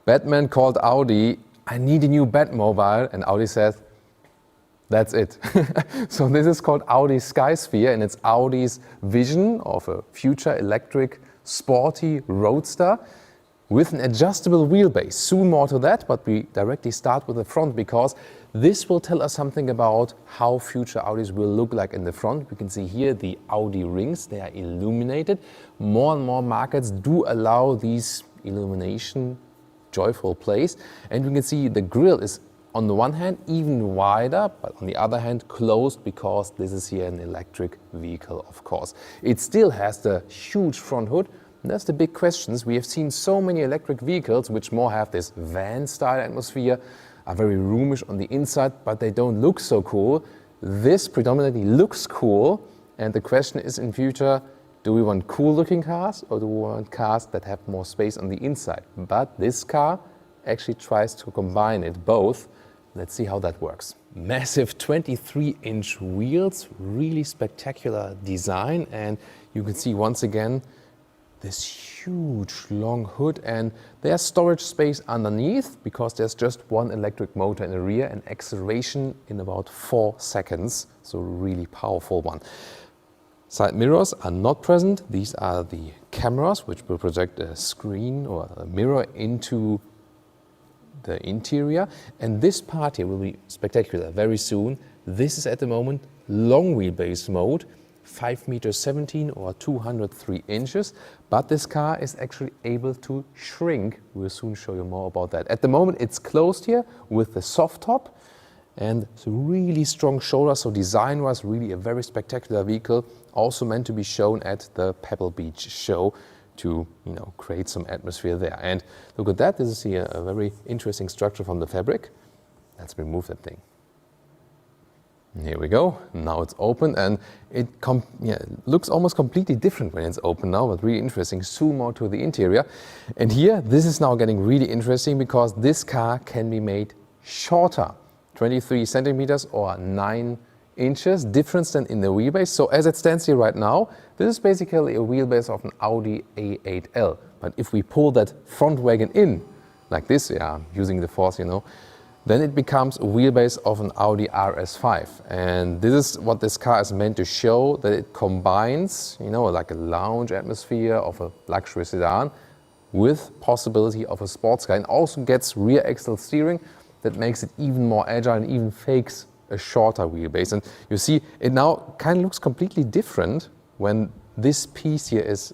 Batman called Audi, I need a new Batmobile, and Audi said, that's it. So this is called Audi Skysphere, and it's Audi's vision of a future electric sporty roadster with an adjustable wheelbase. Soon more to that, but we directly start with the front because this will tell us something about how future Audis will look like in the front. We can see here the Audi rings, they are illuminated. More and more markets do allow these illumination joyful place, and we can see the grille is on the one hand even wider, but on the other hand closed because this is here an electric vehicle, of course. It still has the huge front hood. And that's the big questions. We have seen so many electric vehicles which more have this van style atmosphere, are very roomish on the inside, but they don't look so cool. This predominantly looks cool, and the question is in future, do we want cool looking cars or do we want cars that have more space on the inside? But this car actually tries to combine it both. Let's see how that works. Massive 23-inch wheels, really spectacular design, and you can see once again this huge long hood, and there's storage space underneath because there's just one electric motor in the rear and acceleration in about 4 seconds, so really powerful one. Side mirrors are not present. These are the cameras which will project a screen or a mirror into the interior, and this part here will be spectacular very soon. This is at the moment long wheelbase mode, 5.17 meters or 203 inches, but this car is actually able to shrink. We'll soon show you more about that. At the moment it's closed here with the soft top and really strong shoulders, so design-wise really a very spectacular vehicle, also meant to be shown at the Pebble Beach show to create some atmosphere there. And look at that, this is here a very interesting structure from the fabric. Let's remove that thing. Here we go, now it's open, and it looks almost completely different when it's open now, but really interesting. Soon more to the interior. And here, this is now getting really interesting because this car can be made shorter, 23 centimeters or 9 inches, difference than in the wheelbase. So as it stands here right now, this is basically a wheelbase of an Audi A8L. But if we pull that front wagon in, like this, using the force, then it becomes a wheelbase of an Audi RS5. And this is what this car is meant to show, that it combines, like a lounge atmosphere of a luxury sedan with possibility of a sports car, and also gets rear axle steering that makes it even more agile and even fakes a shorter wheelbase. And you see, it now kind of looks completely different when this piece here is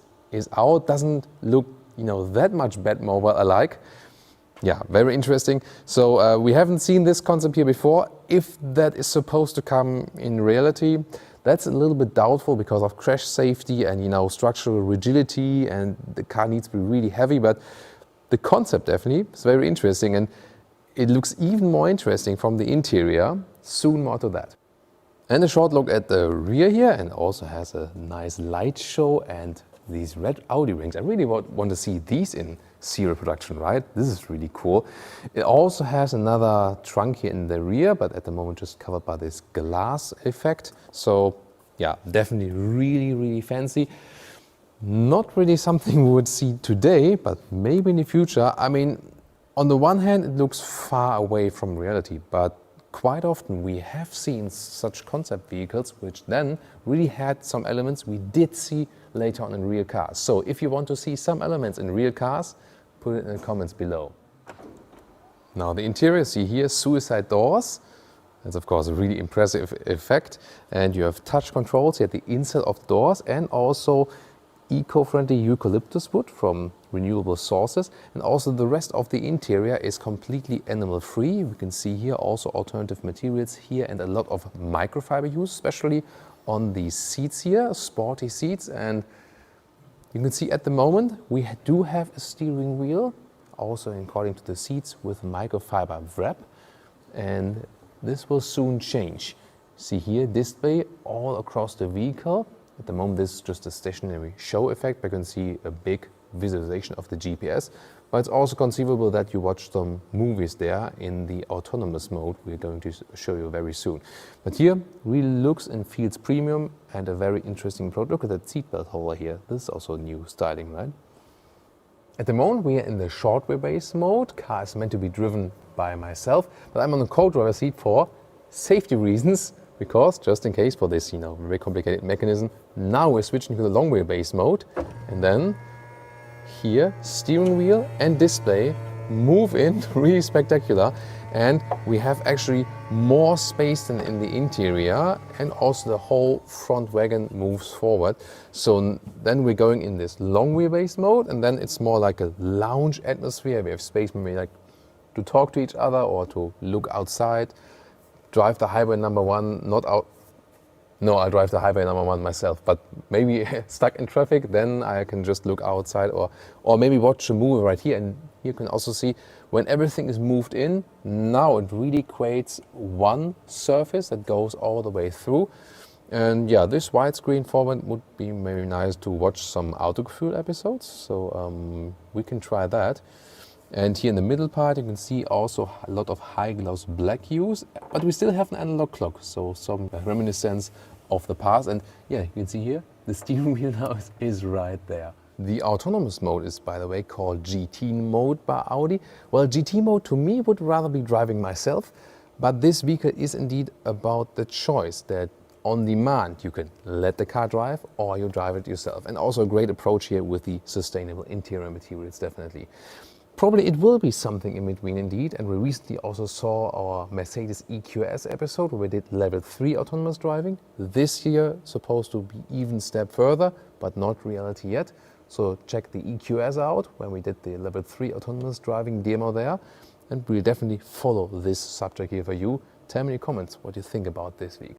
out. Doesn't look, that much Batmobile alike. Yeah, very interesting. So we haven't seen this concept here before. If that is supposed to come in reality, that's a little bit doubtful because of crash safety and structural rigidity, and the car needs to be really heavy. But the concept definitely is very interesting, and it looks even more interesting from the interior. Soon more to that. And a short look at the rear here, and also has a nice light show and these red Audi rings. I really want to see these in serial production, right? This is really cool. It also has another trunk here in the rear, but at the moment just covered by this glass effect. So yeah, definitely really, really fancy. Not really something we would see today, but maybe in the future. I mean, on the one hand, it looks far away from reality, but quite often we have seen such concept vehicles which then really had some elements we did see later on in real cars. So if you want to see some elements in real cars, put it in the comments below. Now the interior, see here, suicide doors. That's of course a really impressive effect. And you have touch controls here at the inside of doors, and also eco-friendly eucalyptus wood from renewable sources. And also the rest of the interior is completely animal-free. We can see here also alternative materials here and a lot of microfiber use, especially on the seats here, sporty seats. And you can see at the moment we do have a steering wheel, also according to the seats, with microfiber wrap. And this will soon change. See here, display all across the vehicle. At the moment this is just a stationary show effect, but you can see a big visualization of the GPS. But it's also conceivable that you watch some movies there in the autonomous mode we're going to show you very soon. But here really looks and feels premium, and a very interesting product. Look at that seatbelt holder here. This is also new styling, right? At the moment we are in the short wheelbase mode. Car is meant to be driven by myself, but I'm on the co-driver seat for safety reasons, because just in case for this, very complicated mechanism. Now we're switching to the long wheelbase mode, and then here steering wheel and display move in really spectacular, and we have actually more space than in the interior, and also the whole front wagon moves forward. So then we're going in this long wheelbase mode, and then it's more like a lounge atmosphere. We have space maybe like to talk to each other or to look outside, drive the highway number one, not out. No, I drive the highway number one myself, but maybe stuck in traffic, then I can just look outside, or maybe watch a movie right here. And you can also see when everything is moved in, now it really creates one surface that goes all the way through. And yeah, this widescreen format would be maybe nice to watch some autogefühl episodes, so we can try that. And here in the middle part you can see also a lot of high gloss black hues, but we still have an analog clock, so some reminiscence of the past. And yeah, you can see here the steering wheel now is right there. The autonomous mode is, by the way, called GT mode by Audi. Well, GT mode to me would rather be driving myself, but this vehicle is indeed about the choice that on demand you can let the car drive or you drive it yourself. And also a great approach here with the sustainable interior materials, definitely. Probably it will be something in between indeed, and we recently also saw our Mercedes EQS episode where we did level 3 autonomous driving. This year supposed to be even step further, but not reality yet. So check the EQS out when we did the level 3 autonomous driving demo there, and we'll definitely follow this subject here for you. Tell me in the comments what you think about this week.